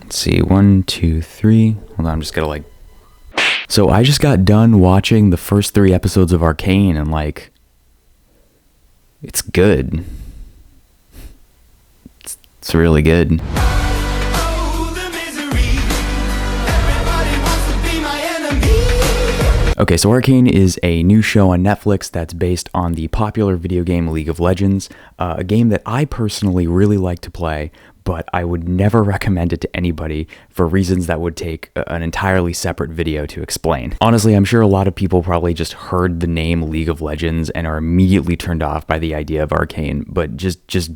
Let's see, 1, 2, 3. Hold on, I'm just gonna So I just got done watching the first 3 episodes of Arcane, and it's good. It's really good. Okay, so Arcane is a new show on Netflix that's based on the popular video game League of Legends, a game that I personally really like to play, but I would never recommend it to anybody for reasons that would take an entirely separate video to explain. Honestly, I'm sure a lot of people probably just heard the name League of Legends and are immediately turned off by the idea of Arcane, but just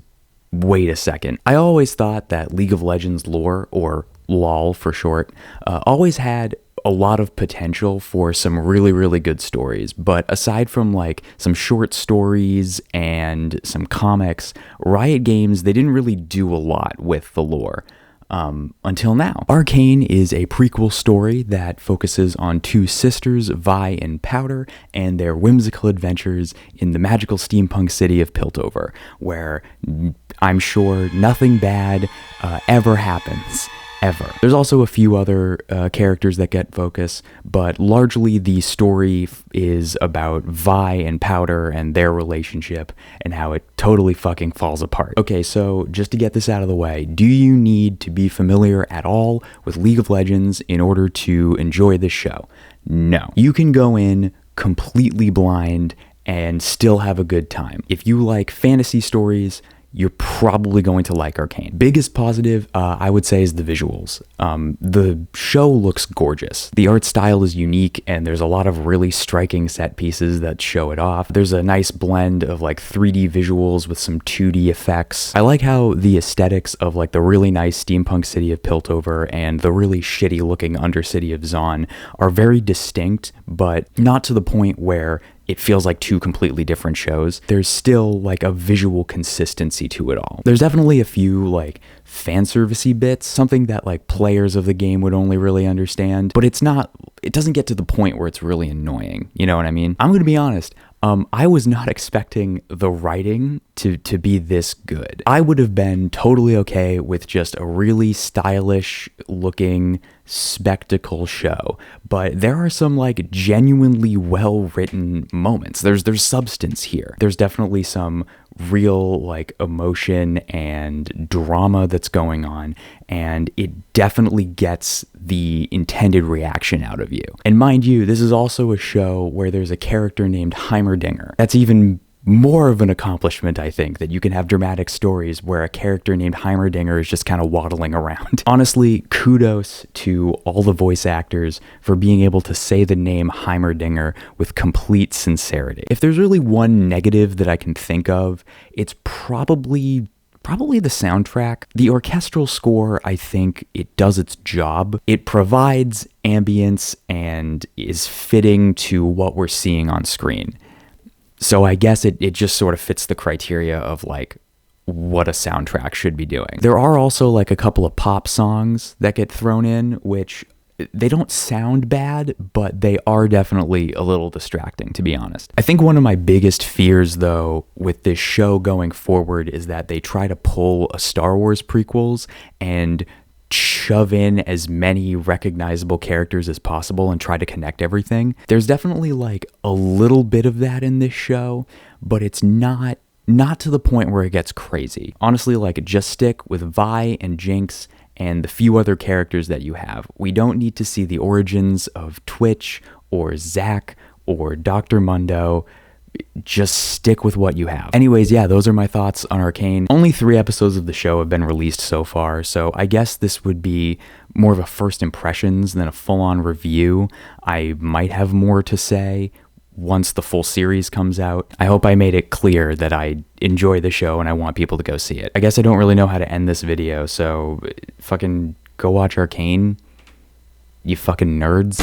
wait a second. I always thought that League of Legends lore, or LOL for short, always had a lot of potential for some really, really good stories. But aside from some short stories and some comics, Riot Games, they didn't really do a lot with the lore. Until now. Arcane is a prequel story that focuses on 2 sisters, Vi and Powder, and their whimsical adventures in the magical steampunk city of Piltover, where I'm sure nothing bad ever happens. Ever. There's also a few other characters that get focus, but largely the story is about Vi and Powder and their relationship and how it totally fucking falls apart. Okay, so just to get this out of the way, do you need to be familiar at all with League of Legends in order to enjoy this show? No. You can go in completely blind and still have a good time. If you like fantasy stories, you're probably going to like Arcane. Biggest positive, I would say, is the visuals. The show looks gorgeous. The art style is unique, and there's a lot of really striking set pieces that show it off. There's a nice blend of 3D visuals with some 2D effects. I like how the aesthetics of the really nice steampunk city of Piltover and the really shitty looking undercity of Zaun are very distinct, but not to the point where it feels like 2 completely different shows. There's still a visual consistency to it all. There's definitely a few fan servicey bits, something that players of the game would only really understand, but it doesn't get to the point where it's really annoying. You know what I mean? I'm gonna be honest. I was not expecting the writing to be this good. I would have been totally okay with just a really stylish looking spectacle show, but there are some genuinely well written moments. There's substance here. There's definitely some real emotion and drama that's going on, and it definitely gets the intended reaction out of you. And mind you, this is also a show where there's a character named Heimerdinger. That's even more of an accomplishment, I think, that you can have dramatic stories where a character named Heimerdinger is just kind of waddling around. Honestly, kudos to all the voice actors for being able to say the name Heimerdinger with complete sincerity. If there's really one negative that I can think of, it's probably the soundtrack. The orchestral score, I think it does its job. It provides ambience and is fitting to what we're seeing on screen. So I guess it just sort of fits the criteria of what a soundtrack should be doing. There are also a couple of pop songs that get thrown in, which they don't sound bad, but they are definitely a little distracting, to be honest. I think one of my biggest fears, though, with this show going forward is that they try to pull a Star Wars prequels and shove in as many recognizable characters as possible and try to connect everything. There's definitely a little bit of that in this show, but it's not to the point where it gets crazy. Honestly, just stick with Vi and Jinx and the few other characters that you have. We don't need to see the origins of Twitch or Zack or Dr. Mundo. Just stick with what you have. Anyways, yeah, those are my thoughts on Arcane. Only 3 episodes of the show have been released so far, so I guess this would be more of a first impressions than a full-on review. I might have more to say once the full series comes out. I hope I made it clear that I enjoy the show and I want people to go see it. I guess I don't really know how to end this video, so fucking go watch Arcane, you fucking nerds.